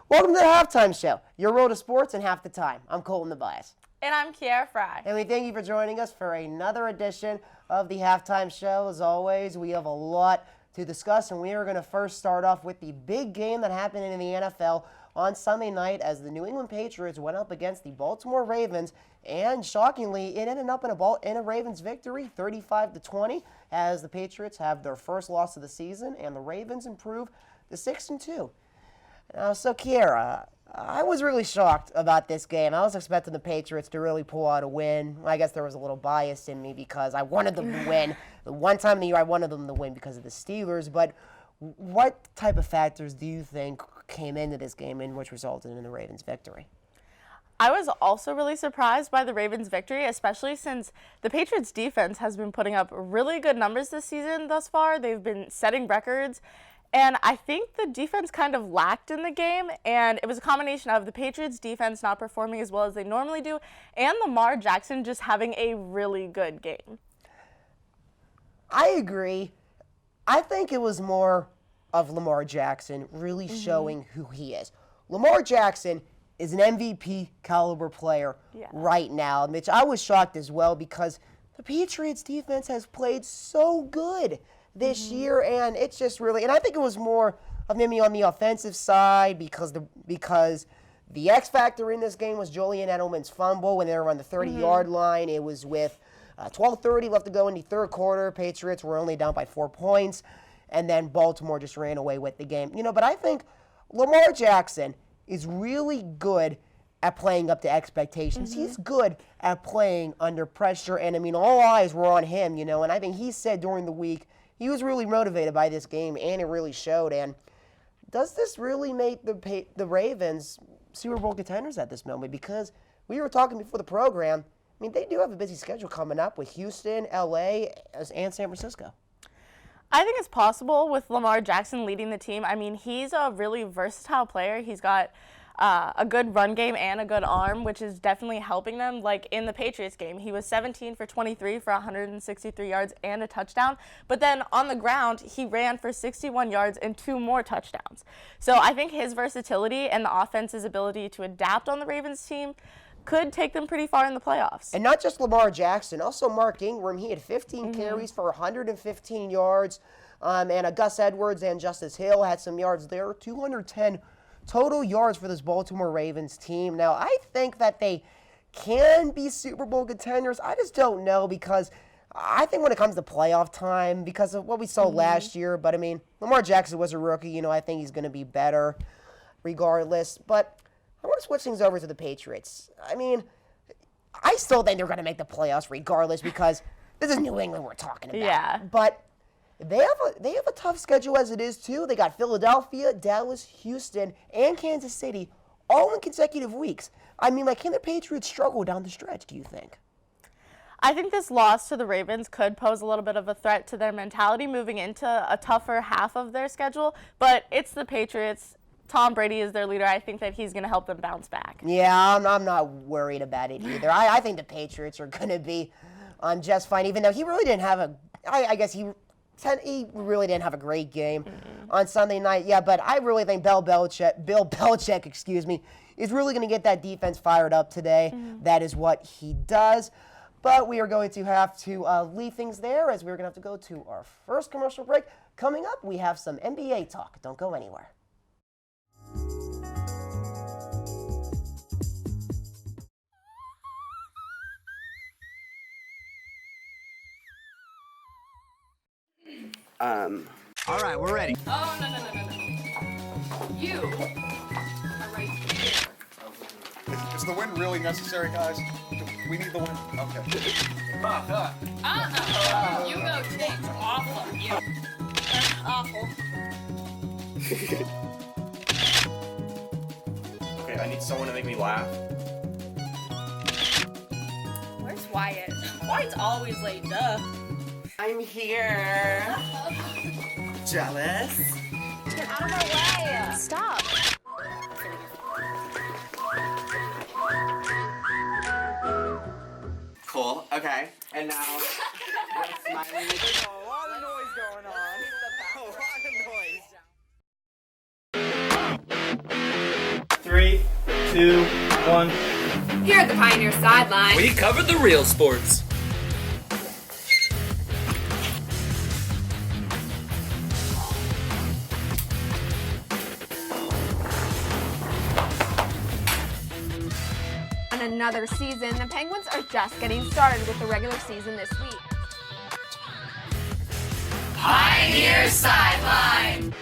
Welcome to the Halftime Show, your road to sports in half the time. I'm Colton the Bias. And I'm Kiara Fry. And we thank you for joining us for another edition of the Halftime Show. As always, we have a lot to discuss, and we are going to first start off with the big game that happened in the NFL on Sunday night as the New England Patriots went up against the Baltimore Ravens, and shockingly, it ended up in a Ravens victory, 35-20, as the Patriots have their first loss of the season, and the Ravens improve to 6-2. So, Kiara, I was really shocked about this game. I was expecting the Patriots to really pull out a win. I guess there was a little bias in me because I wanted them to win. The one time of the year I wanted them to win because of the Steelers. But what type of factors do you think came into this game and which resulted in the Ravens' victory? I was also really surprised by the Ravens' victory, especially since the Patriots' defense has been putting up really good numbers this season thus far. They've been setting records. And I think the defense kind of lacked in the game, and it was a combination of the Patriots' defense not performing as well as they normally do, and Lamar Jackson just having a really good game. I agree. I think it was more of Lamar Jackson really showing who he is. Lamar Jackson is an MVP caliber player right now, which I was shocked as well because the Patriots' defense has played so good this year, and it's just really, and I think it was more of maybe on the offensive side because the X factor in this game was Julian Edelman's fumble when they were on the 30-yard line. It was with 12:30 left to go in the third quarter. Patriots were only down by 4 points, and then Baltimore just ran away with the game. But I think Lamar Jackson is really good at playing up to expectations. He's good at playing under pressure, and all eyes were on him, and I think he said during the week he was really motivated by this game, and it really showed. And does this really make the Ravens Super Bowl contenders at this moment? Because we were talking before the program, they do have a busy schedule coming up with Houston, L.A., and San Francisco. I think it's possible with Lamar Jackson leading the team. He's a really versatile player. He's got a good run game and a good arm, which is definitely helping them. Like in the Patriots game, he was 17 for 23 for 163 yards and a touchdown. But then on the ground, he ran for 61 yards and 2 more touchdowns. So I think his versatility and the offense's ability to adapt on the Ravens team could take them pretty far in the playoffs. And not just Lamar Jackson, also Mark Ingram. He had 15 carries for 115 yards. And Gus Edwards and Justice Hill had some yards there, 210 total yards for this Baltimore Ravens team. Now, I think that they can be Super Bowl contenders. I just don't know because I think when it comes to playoff time, because of what we saw last year, but Lamar Jackson was a rookie. I think he's going to be better regardless. But I want to switch things over to the Patriots. I still think they're going to make the playoffs regardless because this is New England we're talking about. Yeah. But they have a tough schedule as it is, too. They got Philadelphia, Dallas, Houston, and Kansas City all in consecutive weeks. Can the Patriots struggle down the stretch, do you think? I think this loss to the Ravens could pose a little bit of a threat to their mentality moving into a tougher half of their schedule, but it's the Patriots. Tom Brady is their leader. I think that he's going to help them bounce back. Yeah, I'm not worried about it either. I think the Patriots are going to be just fine, even though he really didn't have he really didn't have a great game on Sunday night. Yeah, but I really think Bill Belichick, is really going to get that defense fired up today. That is what he does. But we are going to have to leave things there as we're going to have to go to our first commercial break. Coming up, we have some NBA talk. Don't go anywhere. All right, we're ready. Oh, no. You are right here. Is the win really necessary, guys? We need the win. Okay. You go take awful. You. That's awful. Okay, I need someone to make me laugh. Where's Wyatt? Wyatt's always late, duh. I'm here. Jealous? Get out of my way. Stop. Cool. Okay. And now, we're smiling. There's a lot of noise going on. A lot of noise. 2, 1. Here at the Pioneer sideline, We cover the real sports. on another season, the Penguins are just getting started with the regular season this week. Pioneer Sideline.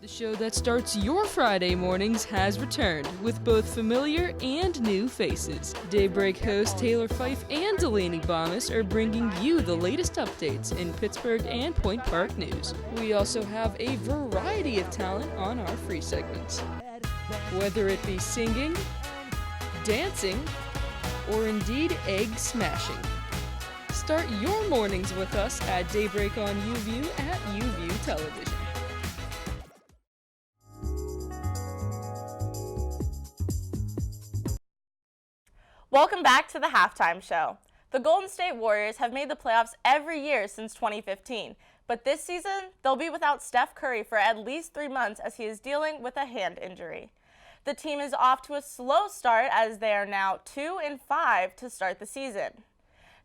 The show that starts your Friday mornings has returned with both familiar and new faces. Daybreak host Taylor Fife and Delaney Bomas are bringing you the latest updates in Pittsburgh and Point Park news. We also have a variety of talent on our free segments. Whether it be singing, dancing, or indeed egg smashing. Start your mornings with us at Daybreak on UView at UView Television. Welcome back to the halftime show. The Golden State Warriors have made the playoffs every year since 2015, but this season they'll be without Steph Curry for at least 3 months as he is dealing with a hand injury. The team is off to a slow start as they are now 2-5 to start the season.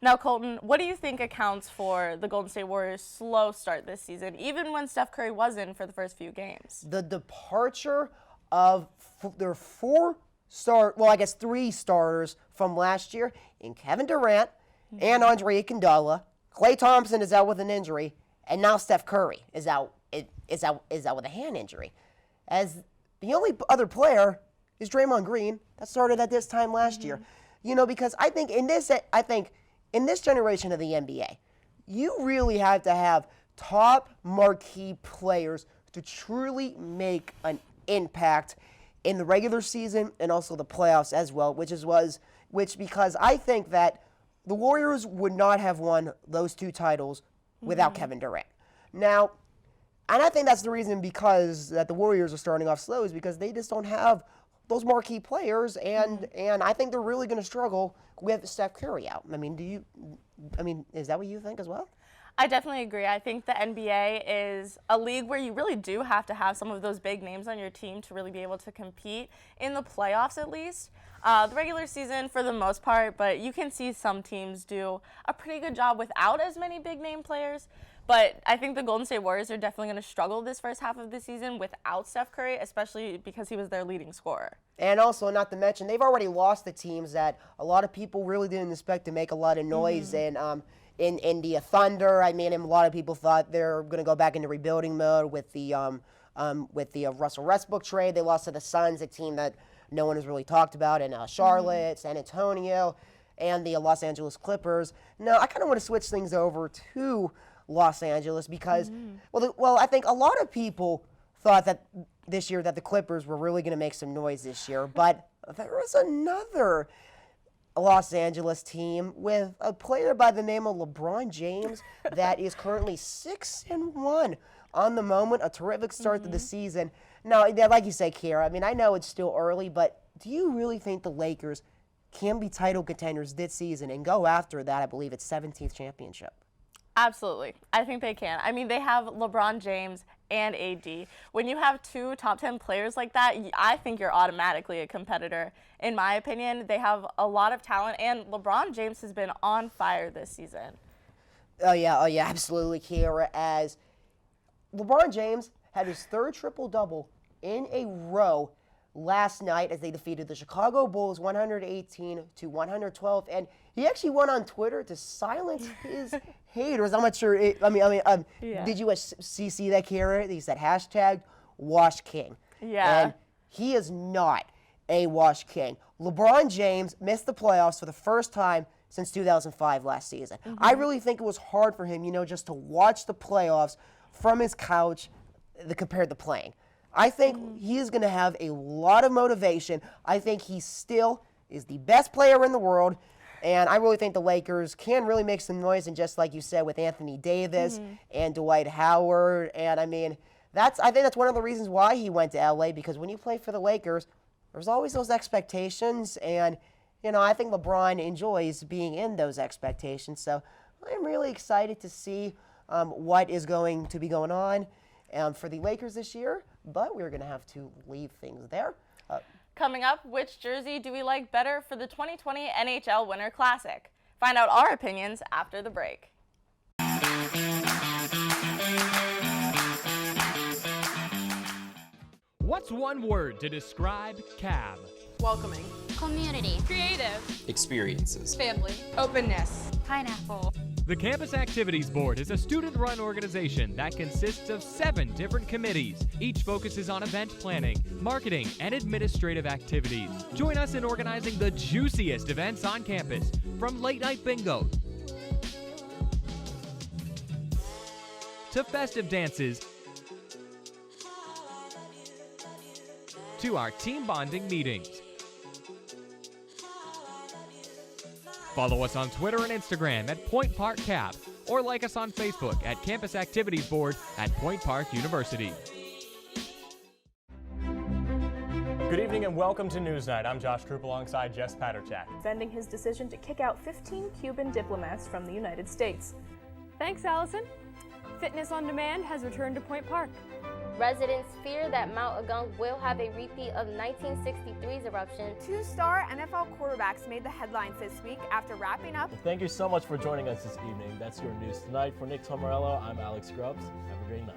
Now, Colton, what do you think accounts for the Golden State Warriors' slow start this season, even when Steph Curry was in for the first few games? The departure of their three starters from last year in Kevin Durant and Andre Iguodala. Klay Thompson is out with an injury, and now Steph Curry is out with a hand injury. As the only other player is Draymond Green that started at this time last year. You know, because I think in this generation of the NBA, you really have to have top marquee players to truly make an impact in the regular season and also the playoffs as well, because I think that the Warriors would not have won those two titles without Kevin Durant. Now, and I think that's the reason because that the Warriors are starting off slow is because they just don't have those marquee players, and I think they're really going to struggle with Steph Curry out. Is that what you think as well? I definitely agree. I think the NBA is a league where you really do have to have some of those big names on your team to really be able to compete in the playoffs at least. The regular season for the most part, but you can see some teams do a pretty good job without as many big name players. But I think the Golden State Warriors are definitely going to struggle this first half of the season without Steph Curry, especially because he was their leading scorer. And also, not to mention, they've already lost the teams that a lot of people really didn't expect to make a lot of noise in the Thunder. I mean, a lot of people thought they're going to go back into rebuilding mode with the Russell Westbrook trade. They lost to the Suns, a team that no one has really talked about, in Charlotte, San Antonio, and the Los Angeles Clippers. Now, I kind of want to switch things over to Los Angeles because, I think a lot of people thought that this year that the Clippers were really going to make some noise this year, but there was another Los Angeles team with a player by the name of LeBron James that is currently 6-1 on the moment, a terrific start to the season. Now, like you say, Kira, I know it's still early, but do you really think the Lakers can be title contenders this season and go after that, I believe it's 17th championship? Absolutely. I think they can. They have LeBron James and AD. When you have two top 10 players like that, I think you're automatically a competitor. In my opinion, they have a lot of talent, and LeBron James has been on fire this season. Oh, yeah, absolutely, Kira. As LeBron James had his third triple-double in a row last night as they defeated the Chicago Bulls 118-112, and he actually went on Twitter to silence his haters. I'm not sure. Did you see that, Kara? He said #WashKing. Yeah. And he is not a Wash King. LeBron James missed the playoffs for the first time since 2005 last season. I really think it was hard for him, just to watch the playoffs from his couch compared to playing. I think he is going to have a lot of motivation. I think he still is the best player in the world, and I really think the Lakers can really make some noise. And just like you said, with Anthony Davis and Dwight Howard, and I think that's one of the reasons why he went to LA, because when you play for the Lakers, there's always those expectations, and I think LeBron enjoys being in those expectations. So I'm really excited to see what is going to be going on for the Lakers this year. but we're going to have to leave things there. Coming up, which jersey do we like better for the 2020 NHL Winter Classic? Find out our opinions after the break. What's one word to describe CAB? Welcoming. Community. Creative. Experiences. Family. Openness. Pineapple. The Campus Activities Board is a student-run organization that consists of 7 different committees. Each focuses on event planning, marketing, and administrative activities. Join us in organizing the juiciest events on campus, from late-night bingo to festive dances to our team bonding meetings. Follow us on Twitter and Instagram at Point Park Cap, or like us on Facebook at Campus Activities Board at Point Park University. Good evening and welcome to Newsnight. I'm Josh Krupp alongside Jess Paterchak. Defending his decision to kick out 15 Cuban diplomats from the United States. Thanks, Allison. Fitness on Demand has returned to Point Park. Residents fear that Mount Agung will have a repeat of 1963's eruption. 2-star NFL quarterbacks made the headlines this week after wrapping up. Well, thank you so much for joining us this evening. That's your news tonight. For Nick Tomarello, I'm Alex Grubbs. Have a great night.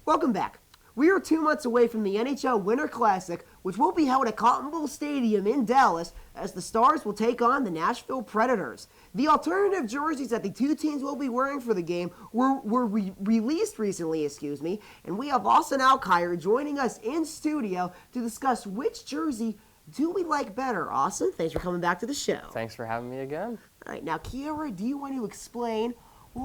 Welcome back. We are 2 months away from the NHL Winter Classic, which will be held at Cotton Bowl Stadium in Dallas, as the Stars will take on the Nashville Predators. The alternative jerseys that the two teams will be wearing for the game were released recently, and we have Austin Alkire joining us in studio to discuss which jersey do we like better. Austin, thanks for coming back to the show. Thanks for having me again. All right, now Kiara, do you want to explain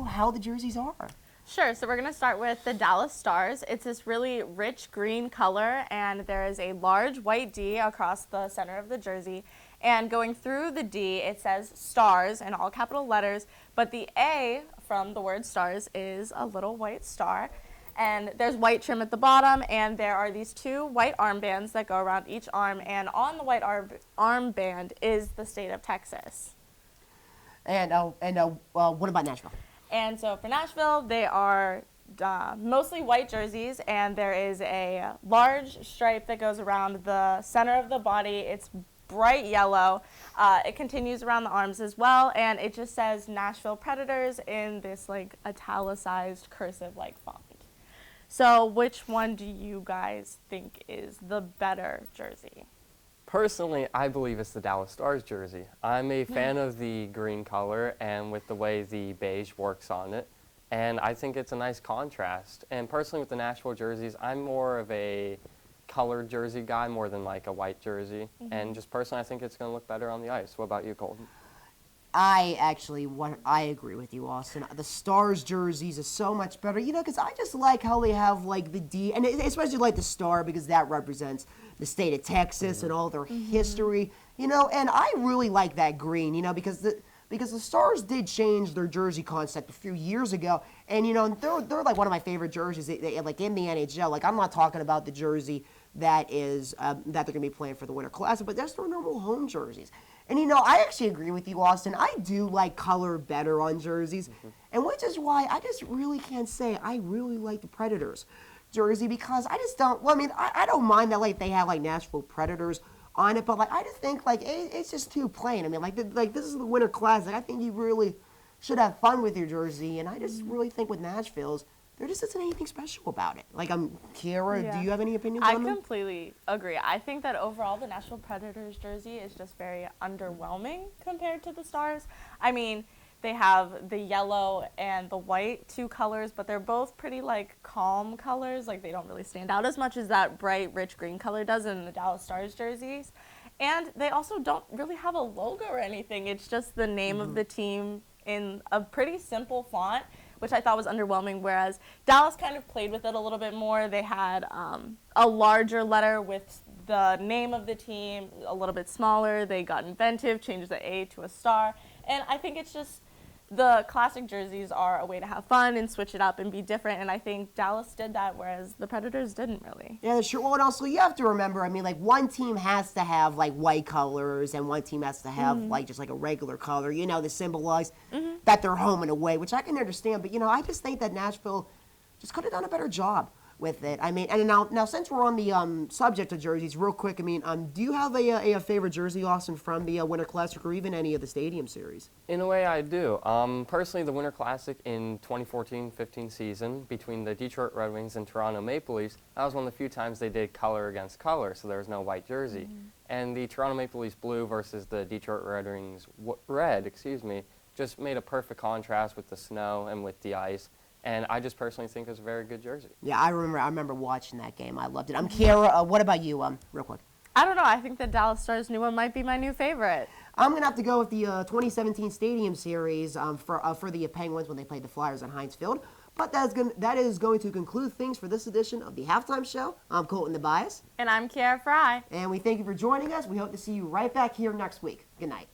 how the jerseys are? Sure, so we're going to start with the Dallas Stars. It's this really rich green color, and there is a large white D across the center of the jersey. And going through the D, it says Stars in all capital letters, but the A from the word Stars is a little white star. And there's white trim at the bottom, and there are these 2 white armbands that go around each arm, and on the white armband is the state of Texas. And what about Nashville? And so for Nashville, they are mostly white jerseys, and there is a large stripe that goes around the center of the body. It's bright yellow. It continues around the arms as well, and it just says Nashville Predators in this like italicized cursive like font. So which one do you guys think is the better jersey? Personally, I believe it's the Dallas Stars jersey. I'm a fan of the green color and with the way the beige works on it, and I think it's a nice contrast. And personally with the Nashville jerseys, I'm more of a colored jersey guy more than like a white jersey. And just personally, I think it's going to look better on the ice. What about you, Colton? I agree with you, Austin. The Stars jerseys are so much better, because I just like how they have like the D, and especially like the star because that represents the state of Texas and all their history, and I really like that green, because the Stars did change their jersey concept a few years ago, and they're like one of my favorite jerseys, like in the NHL. Like I'm not talking about the jersey that is that they're gonna be playing for the Winter Classic, but that's their normal home jerseys. And I actually agree with you, Austin. I do like color better on jerseys, and which is why I just really can't say I really like the Predators jersey, because I just don't. Well, I mean, I don't mind that like they have like Nashville Predators on it, but like I just think like it's just too plain. I mean, like this is the Winter Classic. I think you really should have fun with your jersey, and I just really think with Nashville's, there just isn't anything special about it. Like, Kiara, do you have any opinions on them? I completely agree. I think that overall the Nashville Predators jersey is just very underwhelming compared to the Stars. I mean, they have the yellow and the white 2 colors, but they're both pretty like calm colors. Like they don't really stand out as much as that bright, rich green color does in the Dallas Stars jerseys. And they also don't really have a logo or anything. It's just the name of the team in a pretty simple font, which I thought was underwhelming, whereas Dallas kind of played with it a little bit more. They had a larger letter with the name of the team, a little bit smaller. They got inventive, changed the A to a star, and I think it's just the classic jerseys are a way to have fun and switch it up and be different, and I think Dallas did that, whereas the Predators didn't really. Yeah, sure. Well, and also you have to remember, I mean, like one team has to have like white colors and one team has to have like just like a regular color, you know, to symbolize that they're home and away, which I can understand. But, you know, I just think that Nashville just could have done a better job with it. I mean, and now since we're on the subject of jerseys, real quick, I mean, do you have a favorite jersey, Austin, from the Winter Classic or even any of the Stadium Series? In a way, I do. Personally, the Winter Classic in 2014-15 season between the Detroit Red Wings and Toronto Maple Leafs, that was one of the few times they did color against color, so there was no white jersey. And the Toronto Maple Leafs blue versus the Detroit Red Wings red, just made a perfect contrast with the snow and with the ice. And I just personally think it's a very good jersey. Yeah, I remember watching that game. I loved it. Kiara, what about you, real quick? I don't know. I think the Dallas Stars new one might be my new favorite. I'm going to have to go with the 2017 Stadium Series for the Penguins when they played the Flyers on Heinz Field. But that is going to conclude things for this edition of the Halftime Show. I'm Colton the Bias. And I'm Kiara Fry. And we thank you for joining us. We hope to see you right back here next week. Good night.